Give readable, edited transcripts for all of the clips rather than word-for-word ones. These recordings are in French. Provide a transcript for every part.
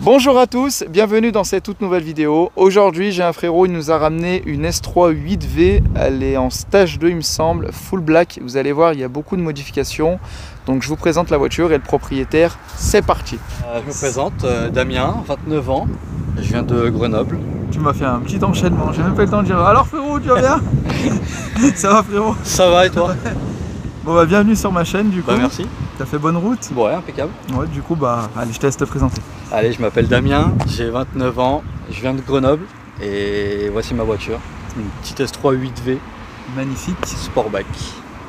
Bonjour à tous, bienvenue dans cette toute nouvelle vidéo. Aujourd'hui j'ai un frérot, il nous a ramené une S3 8V, elle est en stage 2 il me semble, full black. Vous allez voir il y a beaucoup de modifications. Donc je vous présente la voiture et le propriétaire, c'est parti. Je me présente, Damien, 29 ans, je viens de Grenoble. Tu m'as fait un petit enchaînement, j'ai même pas eu le temps de dire alors frérot tu vas bien? Ça va frérot? Ça va et toi? Bon bah bienvenue sur ma chaîne du coup. Bah merci. T'as fait bonne route? Ouais, impeccable. Ouais du coup bah allez je te laisse te présenter. Allez, je m'appelle Damien, j'ai 29 ans, je viens de Grenoble et voici ma voiture. Une petite S3 8V. Magnifique. Sportback.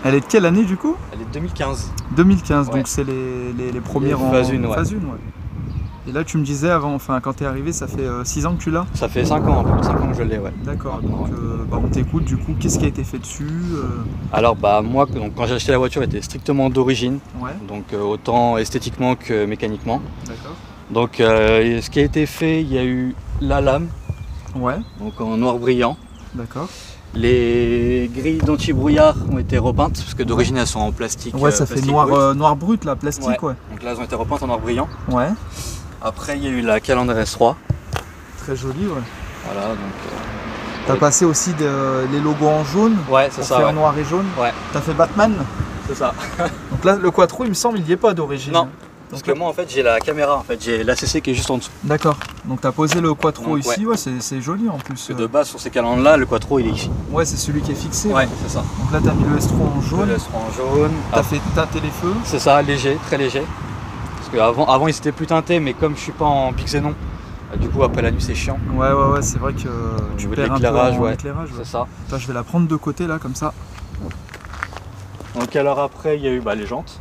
Elle est de quelle année du coup? Elle est 2015. 2015, Ouais. donc c'est les premières en phase 1, ouais. phase 1, ouais. Et là tu me disais avant, enfin quand t'es arrivé, ça fait 6 ans que tu l'as? Ça fait 5 ans, un peu plus de 5 ans que je l'ai, ouais. D'accord, Maintenant, donc bah, on t'écoute du coup, qu'est-ce qui a été fait dessus? Alors bah moi, donc, quand j'ai acheté la voiture, elle était strictement d'origine, Ouais, donc autant esthétiquement que mécaniquement. d'accord. Donc ce qui a été fait, il y a eu la lame, Ouais, donc en noir brillant. d'accord. Les grilles d'anti-brouillard ont été repeintes, parce que d'origine elles sont en plastique. Ouais, ça fait plastique noir, brut. noir brut là, plastique, ouais. Donc là elles ont été repeintes en noir brillant. Ouais, Après il y a eu la calandre S3. très joli, ouais. Voilà, donc. T'as passé aussi les logos en jaune, Ouais, c'est pour ça. faire Ouais. noir et jaune. Ouais, T'as fait Batman. c'est ça. Donc là, le Quattro, il me semble, il y est pas d'origine. Non, parce que moi en fait j'ai la caméra, en fait j'ai l'ACC qui est juste en dessous. D'accord. Donc t'as posé le Quattro Donc, ici, ouais, c'est joli en plus. Parce que de base sur ces calandres là, le Quattro il est ici. Ouais, c'est celui qui est fixé. Ouais, c'est ça. Donc là, t'as mis le S3 en jaune. Le S3 en jaune. T'as fait teinter les feux. C'est ça, léger, très léger. Parce qu'avant ils étaient plus teintés, mais comme je suis pas en Bixenon, du coup après la nuit c'est chiant. Ouais, c'est vrai que tu niveau de perds un peu l'éclairage, en ouais. éclairage. Ouais. C'est ça. Attends, je vais la prendre de côté là, comme ça. Donc alors après il y a eu les jantes.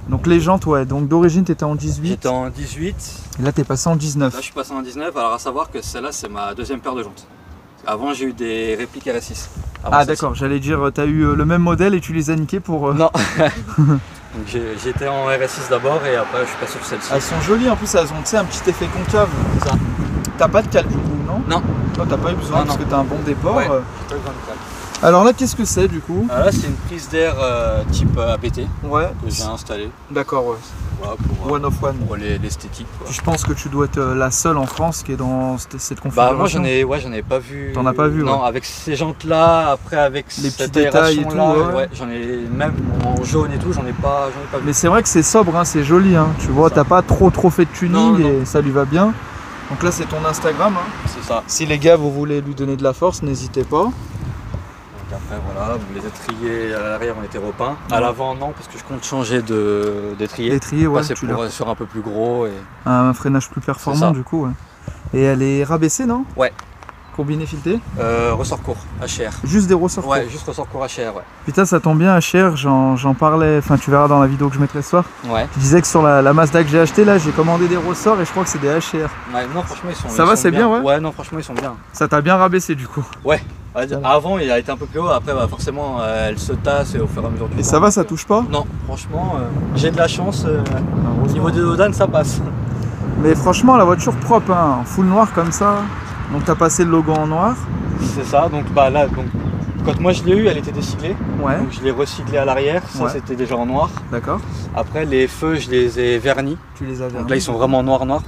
Donc les jantes, ouais, donc d'origine t'étais en 18. J'étais en 18. Et là t'es passé en 19. Là je suis passé en 19, alors à savoir que celle-là c'est ma deuxième paire de jantes. Avant j'ai eu des répliques RS6. Ah d'accord, j'allais dire t'as eu le même modèle et tu les as niqués pour... Non. Donc j'étais en RS6 d'abord et après je suis passé sur celle-ci. Elles sont jolies en plus, elles ont tu sais, un petit effet concave. Ça. T'as pas de cale du coup, non? Non. Toi t'as pas eu besoin Non, parce non. que t'as un bon déport. Ouais. J'ai pas eu besoin de cale. Alors là qu'est-ce que c'est du coup? Alors là c'est une prise d'air type APT Ouais, que j'ai installée. d'accord, ouais. Voilà, One of one. pour l'esthétique. Puis je pense que tu dois être la seule en France qui est dans cette configuration. Bah moi j'en ai pas vu. T'en as pas vu? Non, Ouais. avec ces jantes là, après avec Les cette petits détails et tout, aération-là, ouais. j'en ai même en jaune et tout, j'en ai pas vu. Mais c'est vrai que c'est sobre, hein, c'est joli, hein. Tu vois, Ça. t'as pas trop fait de tuning Non, non. et ça lui va bien. Donc là c'est ton Instagram, hein. C'est ça. Si les gars vous voulez lui donner de la force, n'hésitez pas. Donc après voilà, les étriers à l'arrière ont été repeints. Ouais. À l'avant non, parce que je compte changer d'étrier. L'étrier, ouais, Passer tu pour, l'as. sur un peu plus gros et. Un freinage plus performant ça. du coup, ouais. Et elle est rabaissée, non? Ouais. Combiné fileté? Ressort court, HR. Juste des ressorts Ouais, courts. juste ressort court HR, ouais. Putain, ça tombe bien, HR, j'en parlais, enfin tu verras dans la vidéo que je mettrai ce soir. Ouais. Je disais que sur la Mazda que j'ai acheté là, j'ai commandé des ressorts et je crois que c'est des HR. Ouais, non franchement ils sont. Ça ils va, sont c'est bien, ouais. Ouais, non franchement ils sont bien. Ça t'a bien rabaissé du coup. Ouais. Ça va. Avant il a été un peu plus haut, après forcément elle se tasse et au fur et à mesure du Et temps. ça va, ça touche pas? Non, franchement j'ai de la chance. Au Heureusement. niveau des Dodan ça passe. Mais franchement, la voiture propre, hein, en full noir comme ça. Donc t'as passé le logo en noir. C'est ça, donc là, quand moi je l'ai eu, elle était décyclée. Ouais, Donc je l'ai recyclée à l'arrière, ça Ouais. c'était déjà en noir. d'accord. Après les feux, je les ai vernis. Tu les avais. Donc là ils sont vraiment noir. D'accord.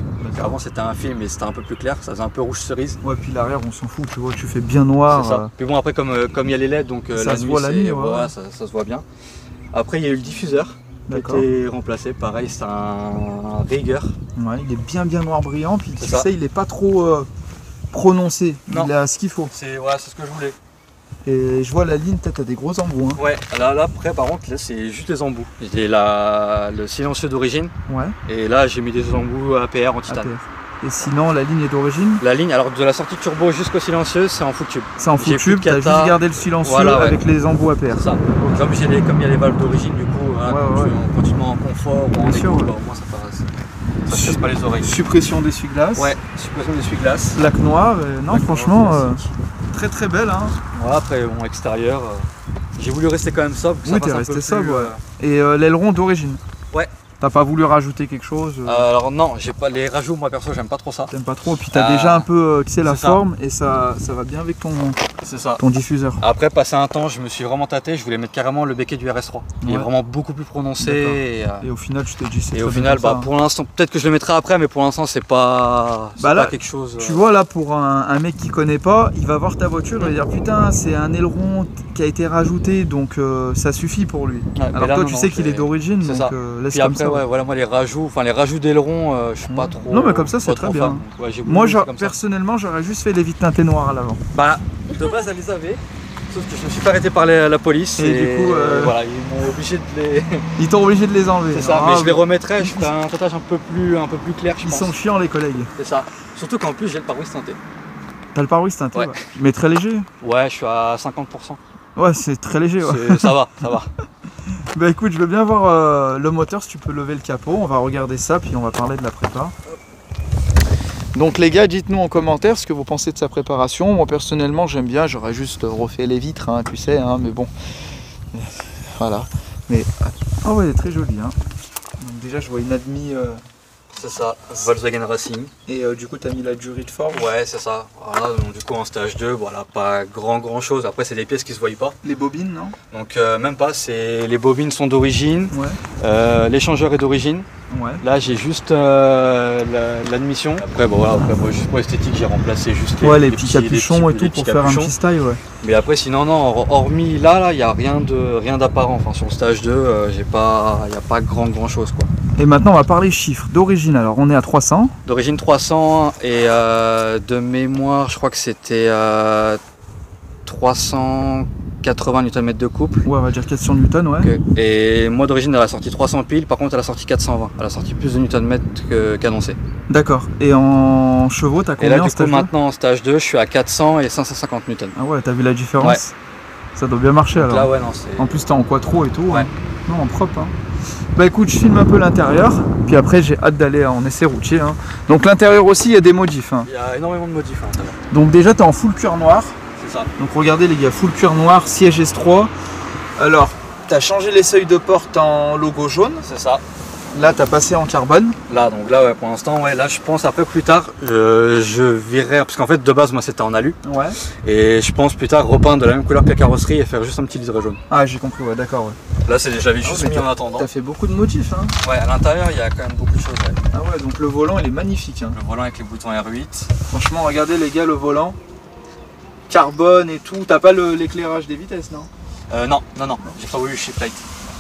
Avant c'était un film et c'était un peu plus clair, ça faisait un peu rouge cerise. Ouais, puis l'arrière, on s'en fout, tu vois, tu fais bien noir. C'est ça. Puis bon après comme il y a les LED, donc Ça la se nuit, voit la nuit, ouais. voilà, ça se voit bien. Après il y a eu le diffuseur qui a D'accord. été remplacé, pareil c'est un Rieger. Ouais, il est bien noir brillant, puis C'est tu ça. sais, il est pas trop prononcé. Non. Il a ce qu'il faut. C'est ce que je voulais. Et je vois la ligne, t'as des gros embouts. Hein. Ouais, là après par contre là c'est juste les embouts. J'ai le silencieux d'origine Ouais, et là j'ai mis des embouts APR en titane. APR. Et sinon, la ligne est d'origine. La ligne, alors de la sortie turbo jusqu'au silencieux, c'est en full tube. C'est en J'ai full tube, plus de t'as cata. juste gardé le silencieux Voilà, ouais. avec les embouts APR. C'est ça. Comme il y a les valves d'origine, du coup, hein, Ouais. quand tu te mets en confort ou en Bien sûr, éco, ouais. bah, au moins ça passe. Ça se casse pas les oreilles. Suppression d'essuie-glace. Ouais, suppression d'essuie-glace. Plaque noire. Non, Plaque franchement, noire classique. très belle. Hein. Voilà, après, mon extérieur, j'ai voulu rester quand même sobre. Oui, t'es resté sobre, ouais. Et l'aileron d'origine. Ouais. T'as pas voulu rajouter quelque chose? Alors non, j'ai pas les rajouts, moi perso, j'aime pas trop ça. T'aimes pas trop, puis t'as déjà un peu tu sais, la c'est ça. forme et ça va bien avec ton C'est ça. ton diffuseur. Après, passé un temps, je me suis vraiment tâté, je voulais mettre carrément le béquet du RS3. Il est vraiment beaucoup plus prononcé. Et au final, tu t'es dit c'est Et au final, bah, pour l'instant, peut-être que je le mettrai après, mais pour l'instant, c'est pas, là, pas quelque chose. Tu vois, là, pour un mec qui connaît pas, il va voir ta voiture, il va dire putain, c'est un aileron qui a été rajouté, donc ça suffit pour lui. Ouais, alors là, toi, non, tu sais qu'il est d'origine, donc laisse Puis comme après, ça. ouais, voilà, moi, les rajouts d'aileron, je suis pas trop. Non, mais comme ça, c'est très bien. Fan, donc, ouais, moi, personnellement, j'aurais juste fait les vitres teintées noires à l'avant. Bah, de base, elle les avait. Sauf que je me suis fait arrêter par la police et du coup voilà, ils m'ont obligé de les. Ils t'ont obligé de les enlever. C'est ça, mais je les remettrai, je ferai un teintage un peu plus clair, je pense. Ils sont chiants les collègues. C'est ça. Surtout qu'en plus j'ai le pare-brise teinté. T'as le pare-brise teinté, ouais. Mais très léger. Ouais, je suis à 50%. Ouais, c'est très léger. Ouais. Ça va, ça va. Bah écoute, je veux bien voir le moteur si tu peux lever le capot. On va regarder ça puis on va parler de la prépa. Donc les gars, dites-nous en commentaire ce que vous pensez de sa préparation. Moi personnellement j'aime bien, j'aurais juste refait les vitres, hein, tu sais, hein, mais bon. Voilà. Mais ah ouais, elle est très jolie. Hein. Donc déjà je vois une admi. C'est ça, Volkswagen Racing. Et du coup tu as mis la durite forge. Ouais, c'est ça. Voilà, donc du coup en stage 2, voilà, pas grand chose. Après c'est des pièces qui se voient pas. Les bobines, non? Donc même pas, les bobines sont d'origine. Ouais. L'échangeur est d'origine. Ouais. Là j'ai juste l'admission. Après bon voilà, moi, juste pour l'esthétique j'ai remplacé juste les petits capuchons et tout pour faire un petit style, ouais. Mais après sinon non, hormis là il n'y a rien d'apparent. Enfin sur le stage 2, il n'y a pas grand chose quoi. Et maintenant on va parler chiffres d'origine. Alors on est à 300. D'origine 300 et de mémoire je crois que c'était 380 Nm de couple. Ouais, on va dire 400 Newton, ouais. Okay. Et moi d'origine elle a sorti 300 piles, par contre elle a sorti 420. Elle a sorti plus de Nm qu'annoncé. D'accord. Et en chevaux, t'as combien? Et là du coup maintenant en stage 2, je suis à 400 et 550 Newton. Ah ouais, t'as vu la différence? Ouais. Ça doit bien marcher. Donc alors. Là ouais non c'est. En plus t'es en quattro et tout. Ouais. Hein. Non, en propre. Hein. Bah écoute, je filme un peu l'intérieur, puis après j'ai hâte d'aller en essai routier. Hein. Donc l'intérieur aussi, il y a des modifs. Hein. Il y a énormément de modifs à l'intérieur. Donc déjà t'es en full cuir noir. C'est ça. Donc regardez les gars, full cuir noir, siège S3. Alors, t'as changé les seuils de porte en logo jaune. C'est ça. Là t'as passé en carbone. Là donc là ouais pour l'instant ouais là je pense après plus tard je virerai parce qu'en fait de base moi c'était en alu. Ouais. Et je pense plus tard repeindre de la même couleur que la carrosserie et faire juste un petit liseré jaune. Ah j'ai compris, ouais d'accord. Ouais. Là j'avais juste mis en attendant. T'as fait beaucoup de modifs hein. Ouais à l'intérieur il y a quand même beaucoup de choses. Ouais. Ah ouais donc le volant il est magnifique. Hein. Le volant avec les boutons R8. Franchement regardez les gars le volant. Carbone et tout. T'as pas l'éclairage des vitesses non? Non, j'ai pas voulu shift light.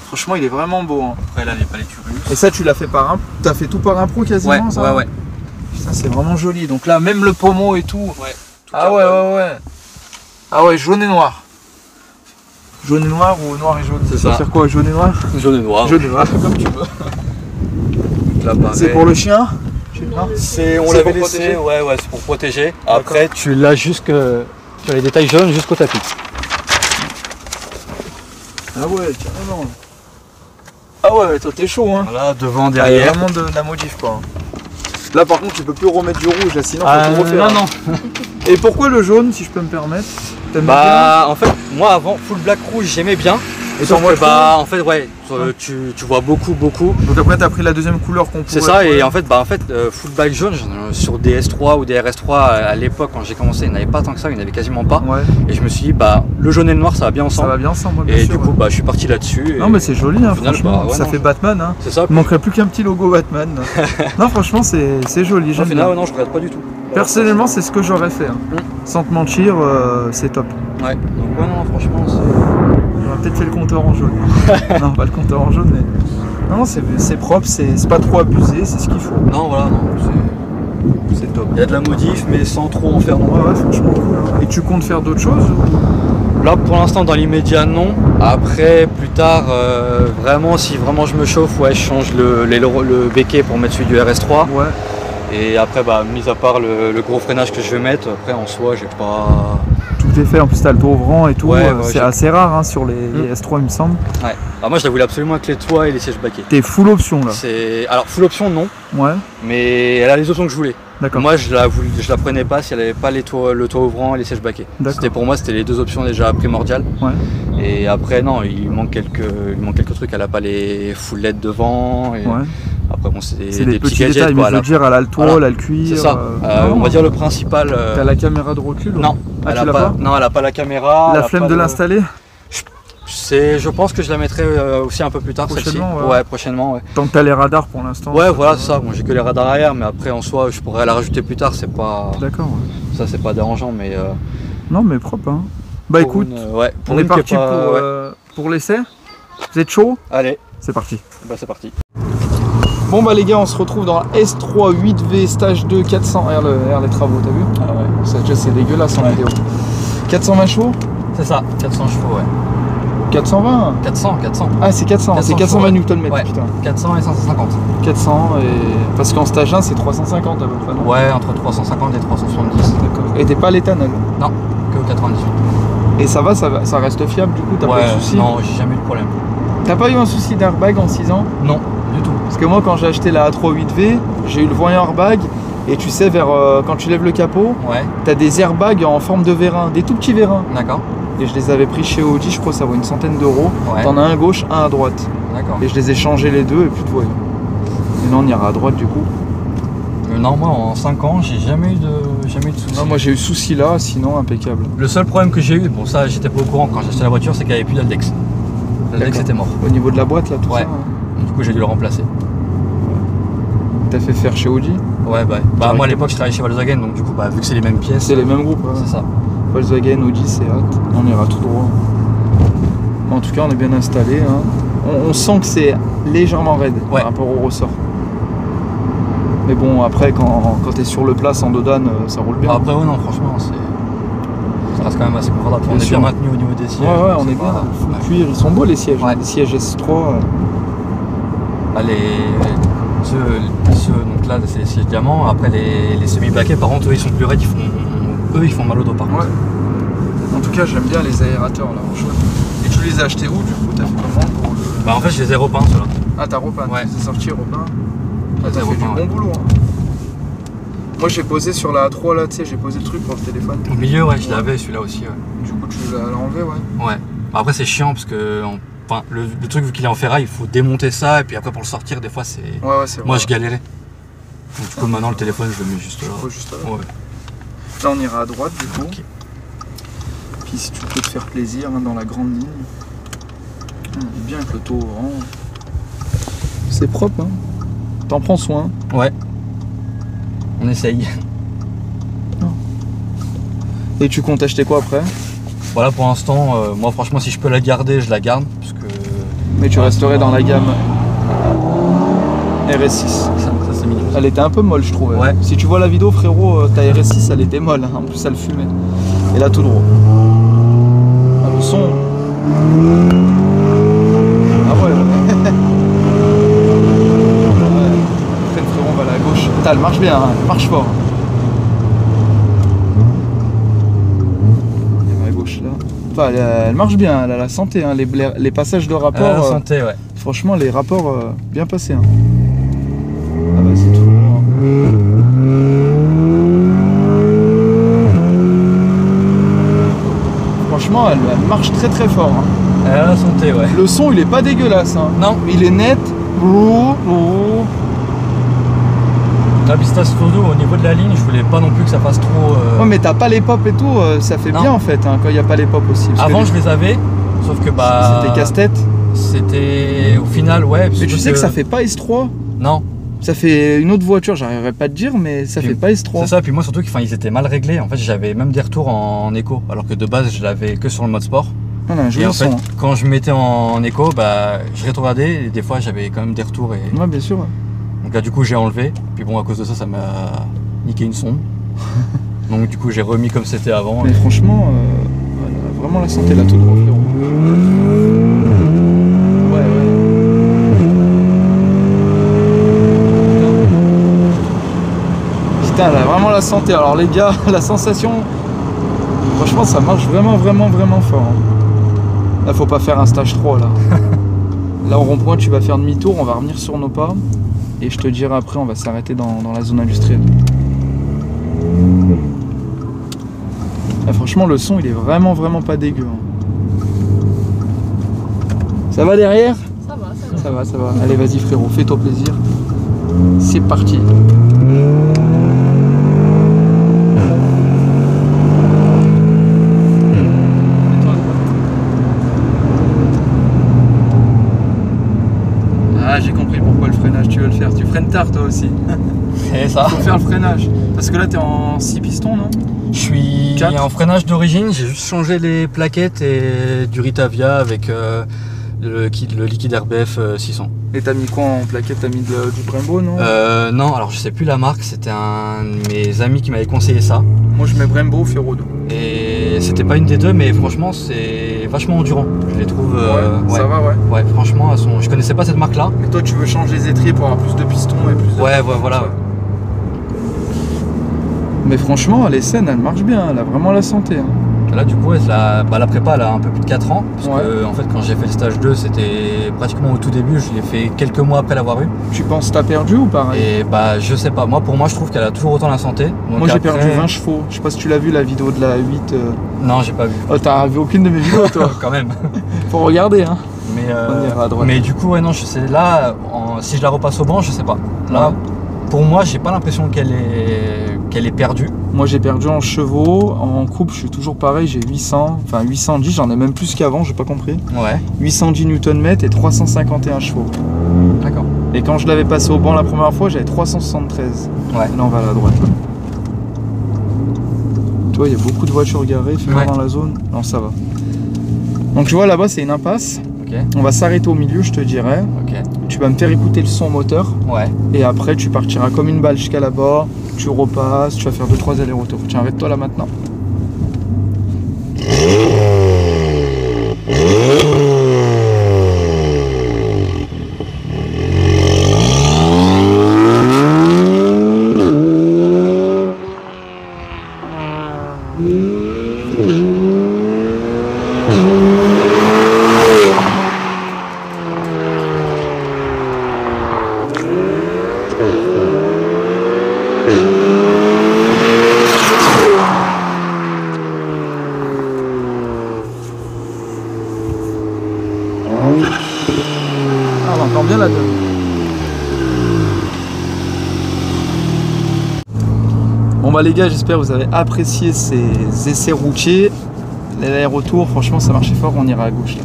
Franchement il est vraiment beau. Hein. Après là les palettes Urus. Et ça tu l'as fait par un. T'as fait tout par un pro quasiment ouais, ça? Ouais. Putain c'est vraiment joli. Donc là même le pommeau et tout. Ouais. Tout ah ouais. Ah ouais, jaune et noir. Jaune et noir ou noir et jaune? C'est ça. Ça veut dire quoi, jaune et noir? Jaune et noir. Jaune et noir, comme tu veux. C'est pour le chien? On l'avait laissé, ouais, c'est pour protéger. Après tu l'as jusque sur les détails jaunes jusqu'au tapis. Ah ouais, carrément. Ah ouais, toi t'es chaud hein. Voilà, devant, derrière. Vraiment de la modif quoi. Là par contre tu peux plus remettre du rouge là, sinon faut tout refaire. Non. Et pourquoi le jaune si je peux me permettre? Bah en fait moi avant full black rouge j'aimais bien. Et sauf que bah en fait ouais tu vois beaucoup. Donc après t'as pris la deuxième couleur qu'on pourrait. C'est ça et en fait full black jaune sur des S3 ou des RS3 à l'époque quand j'ai commencé il n'y en avait pas tant que ça, il n'y en avait quasiment pas. Ouais. Et je me suis dit bah le jaune et le noir ça va bien ensemble. Ça va bien ensemble bien et sûr, du coup bah je suis parti là-dessus. Non mais c'est joli hein, final, franchement, ça fait Batman hein. C'est ça. Il manquerait plus qu'un petit logo Batman. Non franchement c'est joli, j'aime bien. Non je regrette pas du tout. Personnellement c'est ce que j'aurais fait. Hein. Sans te mentir, c'est top. Ouais, donc non franchement c'est. On va peut-être fait le compteur en jaune. Non pas le compteur en jaune mais. Non c'est propre, c'est pas trop abusé, c'est ce qu'il faut. Non voilà, non, c'est top. Il y a de la modif mais sans trop en faire non. Ouais franchement cool. Hein. Et tu comptes faire d'autres choses ou... Là pour l'instant dans l'immédiat non. Après plus tard vraiment si vraiment je me chauffe ouais je change le béquet pour mettre celui du RS3. Ouais. Et après bah mis à part le gros freinage que je vais mettre, après en soi j'ai pas. Tout est fait, en plus t'as le toit ouvrant et tout, c'est assez rare hein, sur les S3 il me semble. Ouais. Alors moi je la voulais absolument avec les toits et les sièges baquets. T'es full option là? Alors full option non. Ouais. Mais elle a les options que je voulais. D'accord. Moi je la prenais pas si elle avait pas le toit ouvrant et les sièges baquets. Pour moi c'était les deux options déjà primordiales. Ouais. Et après non il manque quelques trucs, elle a pas les full LED devant. Et... Ouais. Après bon, c'est des petits petits gadgets détails, mais quoi. je veux dire, elle a le toit, Voilà. elle a le cuir. C'est ça. On va dire le principal. T'as la caméra de recul? Non, ah, elle tu a l'as pas. Non, elle a pas la caméra. La flemme de l'installer? Je pense que je la mettrai aussi un peu plus tard celle-ci. Ouais, prochainement. Ouais. Tant que t'as les radars pour l'instant. Ouais, voilà, c'est ça. Bon, j'ai que les radars arrière, mais après en soi, je pourrais la rajouter plus tard. C'est pas. D'accord. Ouais. Ça, c'est pas dérangeant, mais. Non, mais propre. Hein. Bah écoute, on est parti pour l'essai. Vous êtes chaud? Allez, c'est parti. Bah c'est parti. Bon bah les gars, on se retrouve dans la S3 8V stage 2 400. Regarde les travaux, t'as vu? Ah ouais. Ça déjà c'est dégueulasse en vidéo. 420 chevaux? C'est ça, 400 chevaux, ouais. 420? 400. Ah c'est 400, c'est 420 Nm, ouais. putain. 400 et 550. 400 et... Parce qu'en stage 1 c'est 350 à peu près, non? Ouais, entre 350 et 370. D'accord. Et t'es pas à l'éthanol? Non, que au 98. Et ça reste fiable du coup? T'as pas eu de soucis? Non, j'ai jamais eu de problème. T'as pas eu un souci d'airbag en 6 ans? Non, du tout. Parce que moi quand j'ai acheté la A3 8V, j'ai eu le voyant airbag. Et tu sais, quand tu lèves le capot, ouais. T'as des airbags en forme de vérin, des tout petits vérins. D'accord. Et je les avais pris chez Audi, je crois que ça vaut une centaine d'euros. Ouais. T'en as un à gauche, un à droite. D'accord. Et je les ai changés les deux et puis de voyant. Et là on ira à droite du coup. Non, moi en 5 ans, j'ai jamais eu de soucis. Non, moi j'ai eu souci là, sinon impeccable. Le seul problème que j'ai eu, bon ça j'étais pas au courant quand j'ai acheté la voiture, c'est qu'il n'y avait plus d'Aldex. L'Aldex était mort. Au niveau de la boîte là, tout ouais. ça hein. Du coup j'ai dû le remplacer. T'as fait faire chez Audi? Ouais, bah moi à l'époque je travaillais chez Volkswagen, donc du coup vu que c'est les mêmes pièces. C'est les mêmes groupes, ouais. C'est ça. Volkswagen, Audi, Seat, on ira tout droit. En tout cas on est bien installé. Hein. On sent que c'est légèrement raide par rapport au ressort. Mais bon après quand t'es sur le plat sans dodane, ça roule bien. Après non franchement ça reste quand même assez confortable. On est bien maintenu au niveau des sièges. Ouais, on est bien. Full cuir, ils sont beaux les sièges. Ouais. Les sièges S3. Ceux donc là c'est les sièges diamants. Après les semi-baquets par contre eux ils sont plus raides, ils font mal au dos par contre. En tout cas j'aime bien les aérateurs là en chouette. Et tu les as achetés où du coup? T'as fait comment pour le... Bah en fait je les ai repeints ceux-là. Ah t'as repeint? Ouais. Tu les as sortis repeint? Ah t'as fait repeint, du bon boulot hein. Moi j'ai posé sur la A3 là, tu sais, j'ai posé le truc pour le téléphone. Au milieu je l'avais celui-là aussi ouais. Du coup tu l'as enlevé ouais? Ouais. Bah, après c'est chiant parce que le truc vu qu'il est en ferraille, il faut démonter ça et puis après pour le sortir des fois c'est... Ouais c'est vrai. Moi je galérais. Donc du coup maintenant le téléphone je le mets juste là. Juste là. Ouais. Là on ira à droite du coup. Okay. Puis si tu peux te faire plaisir hein, dans la grande ligne. On est bien avec le taux vraiment. C'est propre hein. T'en prends soin. Ouais. On essaye. Et tu comptes acheter quoi après? Voilà pour l'instant, moi franchement si je peux la garder, je la garde. Parce que, mais tu resterais dans la gamme RS6. Ça c'est mignon. Elle était un peu molle je trouvais. Ouais. Si tu vois la vidéo frérot, ta RS6 elle était molle, en plus elle fumait. Et là tout droit. Ah, le son. Ah ouais. Freine frérot, on va aller à gauche. Putain, elle marche bien, hein. Elle marche fort. Elle va à gauche là. Enfin, elle marche bien, elle a la santé, hein. Les passages de rapport. La santé, ouais. Franchement, les rapports bien passés. Hein. Ah bah c'est tout. Franchement, elle marche très très fort. Hein. Elle a la santé, ouais. Le son, il est pas dégueulasse. Hein. Non. Il est net. La pista surtout au niveau de la ligne, je voulais pas non plus que ça fasse trop. Ouais, mais t'as pas les pop et tout, ça fait bien en fait hein, quand il n'y a pas les pop aussi. Avant, je les avais, sauf que c'était casse-tête. C'était au final, ouais. Mais tu sais que ça fait pas S3. Non. Ça fait une autre voiture, j'arriverai pas à te dire, mais ça fait pas S3. C'est ça, puis moi surtout qu'ils étaient mal réglés. En fait, j'avais même des retours en éco, alors que de base, je l'avais que sur le mode sport. Et en fait, quand je mettais en éco, je rétrogradais et des fois, j'avais quand même des retours. Et... Ouais, bien sûr. Ouais. Donc là, du coup, j'ai enlevé. Puis bon, à cause de ça, ça m'a niqué une sonde. Donc du coup, j'ai remis comme c'était avant. Mais franchement, vraiment la santé là tout droit, frérot. Putain, elle a vraiment la santé. Alors les gars, la sensation, franchement, ça marche vraiment fort. Hein. Là, faut pas faire un stage 3 là. Là, au rond-point, tu vas faire demi-tour, on va revenir sur nos pas. Et je te dirai après, on va s'arrêter dans la zone industrielle. Là, franchement, le son, il est vraiment pas dégueu. Hein. Ça va derrière? Ça va. Ça va. Allez, vas-y frérot, fais-toi plaisir. C'est parti. Ah, j'ai compris pourquoi le freinage tu veux le faire. Tu freines tard toi aussi. C'est ça. Faut faire le freinage. Parce que là t'es en 6 pistons, non? Je suis 4. en freinage d'origine, j'ai juste changé les plaquettes et du Ritavia avec le liquide RBF 600. Et t'as mis quoi en plaquette? T'as mis du Brembo, non? Non, alors je sais plus la marque, c'était un de mes amis qui m'avait conseillé ça. Moi je mets Brembo Ferro 2. Et c'était pas une des deux, mais franchement c'est vachement endurant. Je les trouve. Ça va, ouais. Ouais, franchement, je connaissais pas cette marque là. Mais toi tu veux changer les étriers pour avoir plus de pistons et plus de... Ouais, voilà. Mais franchement, les scènes, elle marche bien, elle a vraiment la santé. Hein. Là, du coup, la prépa, elle a un peu plus de 4 ans. Parce Ouais. que, en fait, quand j'ai fait le stage 2, c'était pratiquement au tout début. Je l'ai fait quelques mois après l'avoir eu. Tu penses que t'as perdu ou pareil? Et bah, je sais pas. Pour moi, je trouve qu'elle a toujours autant la santé. Donc Moi j'ai après- perdu 20 chevaux. Je sais pas si tu l'as vu la vidéo de la 8. Non, j'ai pas vu. Oh, t'as vu aucune de mes vidéos toi? Quand même. Faut regarder, hein. Mais, On ira à droite. mais du coup, ouais, non, je sais. Là, si je la repasse au banc, je sais pas. Là, Ouais. pour moi, j'ai pas l'impression qu'elle est perdue. Moi j'ai perdu en chevaux, en coupe je suis toujours pareil, j'ai 800, enfin 810, j'en ai même plus qu'avant, j'ai pas compris. Ouais. 810 Nm et 351 chevaux. D'accord. Et quand je l'avais passé au banc la première fois, j'avais 373. Ouais. Et là on va à la droite. Là. Tu vois, il y a beaucoup de voitures garées, fais voir Ouais. dans la zone. Non, ça va. Donc tu vois là-bas c'est une impasse. Ok. On va s'arrêter au milieu, je te dirais. Ok. Tu vas me faire écouter le son moteur. Ouais. Et après tu partiras comme une balle jusqu'à là-bas. Tu repasses, tu vas faire 2-3 allers-retours. Tiens, arrête-toi là maintenant. Ah, on entend bien la donne. Bon bah les gars, j'espère que vous avez apprécié ces essais routiers. L'aller-retour, franchement ça marchait fort, on ira à gauche.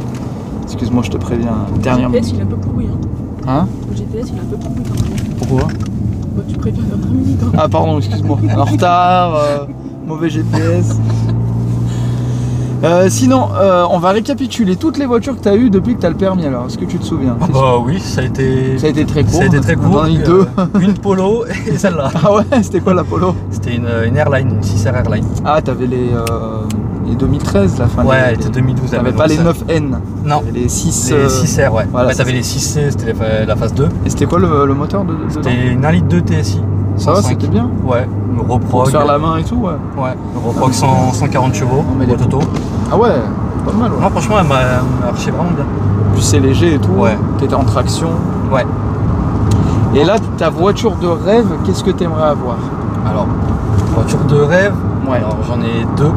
Excuse-moi, je te préviens, dernière Le minute. GPS il est un peu pourri. Hein. Hein? Le GPS il est un peu pourri quand même. Pourquoi? Bah, tu préviens à 20 minutes. Hein. Ah pardon, excuse-moi. En retard, mauvais GPS. Sinon, on va récapituler toutes les voitures que tu as eues depuis que tu as le permis alors. Est-ce que tu te souviens? Ah bah oui, ça a été. Ça a été très court. Ça a été très court. On en a eu deux. Une Polo et celle-là. Ah ouais, c'était quoi la Polo? C'était une Airline, une 6R Airline. Ah, t'avais les 2013 la fin. Ouais, elle était 2012. T'avais elle pas les avait 9N. Non. T'avais les 6. Les 6R, ouais. voilà, Ouais, t'avais les 6C, c'était la phase 2. Et c'était quoi le moteur dedans? C'était une 1 litre 2 TSI. Ça va, 105. c'était bien. Ouais, le Pour Reprog. te faire la main et tout, ouais. Ouais, le Reprog 140 chevaux, On met les- boîte auto. Ah ouais, pas mal, ouais. Non, franchement, elle m'a marché vraiment bien. Puis c'est léger et tout. Ouais. T'étais en traction. Ouais. Et là, ta voiture de rêve, qu'est-ce que t'aimerais avoir? Alors, voiture de rêve, Ouais. alors j'en ai deux.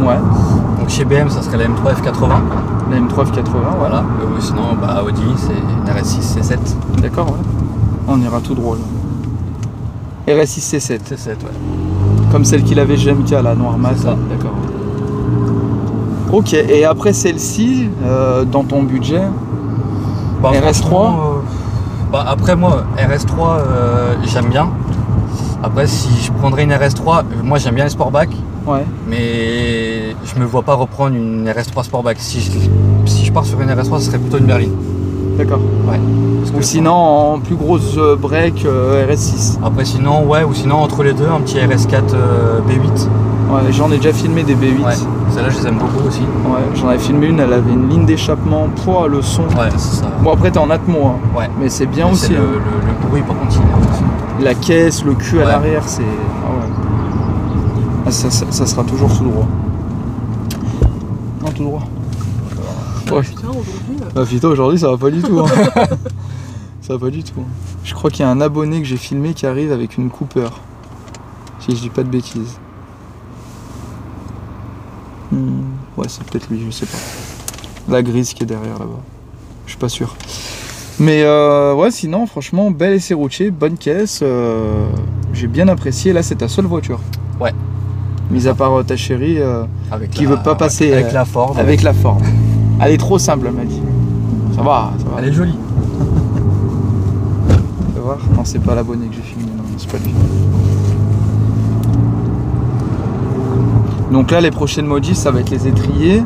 Ouais. Donc chez BM, ça serait la M3 F80. La M3 F80, voilà. Voilà. Sinon, bah, Audi, c'est une RS6 C7. D'accord, ouais. On ira tout droit là. RS6 C7. C7, ouais. Comme celle qu'il avait GMK, la noire mat. C'est ça. D'accord. Ok, et après celle-ci, dans ton budget, Bah, RS3? franchement, bah, après, moi, RS3, j'aime bien. Après, si je prendrais une RS3, moi j'aime bien les Sportback, ouais. mais je me vois pas reprendre une RS3 Sportback. Si je pars sur une RS3, ce serait plutôt une berline. D'accord. Ouais. Parce Ou que, sinon, en plus grosse break, RS6. Après, sinon, ouais, ou sinon, entre les deux, un petit RS4 B8. Ouais, j'en ai déjà filmé des B8. Ouais. Celle-là, je les aime beaucoup aussi. Ouais, j'en avais filmé une, elle avait une ligne d'échappement, poids, le son. Ouais, c'est ça. Bon, après, t'es en Atmo, hein. Ouais. Mais c'est bien Mais aussi. c'est hein. le bruit, par contre, il est aussi. La caisse, le cul à Ouais. l'arrière, c'est. Ah ouais. Ah, ça sera toujours tout droit. Non, tout droit. Ouais. Putain, aujourd'hui. Bah, putain, aujourd'hui, ça va pas du tout. Hein. Ça va pas du tout. Je crois qu'il y a un abonné que j'ai filmé qui arrive avec une Cooper. Si je dis pas de bêtises. Ouais, c'est peut-être lui, je sais pas. La grise qui est derrière là-bas. Je suis pas sûr. Mais ouais, sinon, franchement, bel essai routier, bonne caisse. J'ai bien apprécié. Là, c'est ta seule voiture. Ouais. Mis à part ta chérie qui veut pas passer avec la Ford. Avec la Ford. Elle est trop simple, elle m'a dit. Ça va, ça va. Elle est jolie. Tu vas voir? Non, c'est pas l'abonné que j'ai filmé, non, c'est pas lui. Donc là, les prochaines modifs, ça va être les étriers.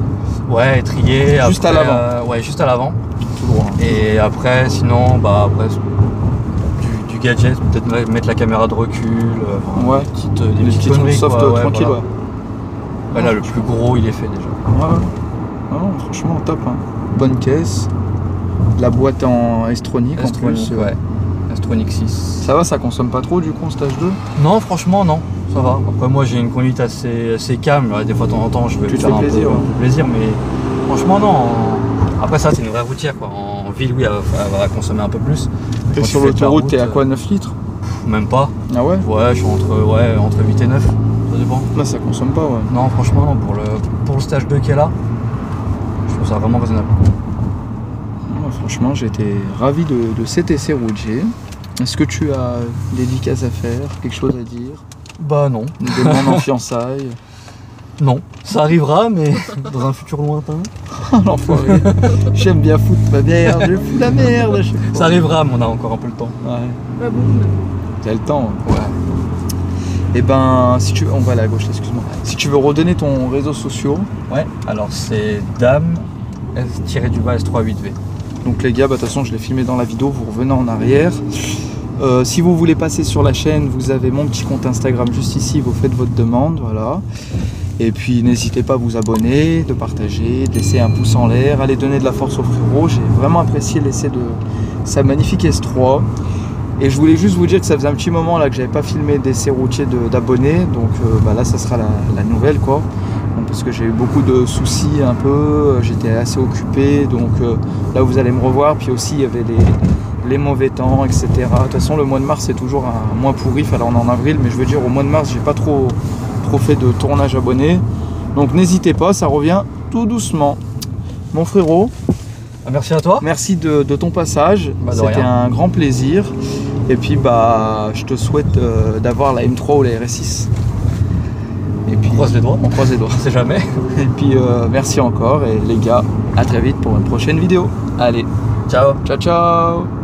Ouais, étrier. Juste après, à l'avant. Ouais, juste à l'avant. Tout droit. Et après, sinon, bah après du gadget, peut-être mettre la caméra de recul. Ouais. Des petites trucs conneries, soft, quoi, tranquille, voilà. ouais. Ouais, là, le plus gros, il est fait déjà. Ouais. Non, franchement, top. Hein. Bonne caisse. La boîte en S-Tronic en plus. Ouais. S-Tronic 6. Ça va, ça consomme pas trop du coup en stage 2? Non, franchement, non. Ça va. Après, moi, j'ai une conduite assez calme. Des fois, de temps en temps, je veux Tu te faire fais plaisir, un peu plaisir, mais franchement, non. Après, ça, c'est une vraie routière, quoi. En ville, oui, elle va consommer un peu plus. Et Quand sur tu fais de la l'autoroute, t'es à route, quoi, 9 litres? Même pas. Ah ouais? Ouais, je suis entre 8 et 9. Ça dépend. Là, ça consomme pas, ouais. Non, franchement, non. Pour le stage 2 qui est là, je trouve ça vraiment raisonnable. Ouais, franchement, j'ai été ravi de cet essai routier. Est-ce que tu as une dédicace à faire? Quelque chose à dire? Bah non. Une demande en fiançailles? Non. Ça arrivera, mais dans un futur lointain. L'enfoiré. J'aime bien foutre ma merde, je fous la merde. Ça arrivera, mais on a encore un peu le temps. Ouais. Pas bon. T'as le temps. Ouais. Et ben, si tu veux, on va aller à gauche, excuse-moi. Si tu veux redonner ton réseau social. Ouais. Alors c'est Dame S-S3-8V. Donc les gars, bah, de toute façon, je l'ai filmé dans la vidéo, vous revenez en arrière. Si vous voulez passer sur la chaîne, vous avez mon petit compte Instagram juste ici, vous faites votre demande, voilà. Et puis n'hésitez pas à vous abonner, de partager, de laisser un pouce en l'air, allez donner de la force au frérot. J'ai vraiment apprécié l'essai de sa magnifique S3. Et je voulais juste vous dire que ça faisait un petit moment là que j'avais pas filmé d'essai routier d'abonnés, donc bah, là ça sera la nouvelle quoi. Donc, parce que j'ai eu beaucoup de soucis un peu, j'étais assez occupé, donc là vous allez me revoir. Puis aussi il y avait les mauvais temps, etc. De toute façon le mois de mars c'est toujours un mois pourri, alors on est en avril, mais je veux dire au mois de mars j'ai pas trop fait de tournage abonné. Donc n'hésitez pas, ça revient tout doucement. Mon frérot, Merci à toi. merci de ton passage, Bah, de c'était rien. un grand plaisir. Et puis bah je te souhaite d'avoir la M3 ou la RS6. Et puis On croise les doigts. on croise les doigts. On sait jamais. Et puis merci encore et les gars, à très vite pour une prochaine vidéo. Allez, Ciao. ciao ciao.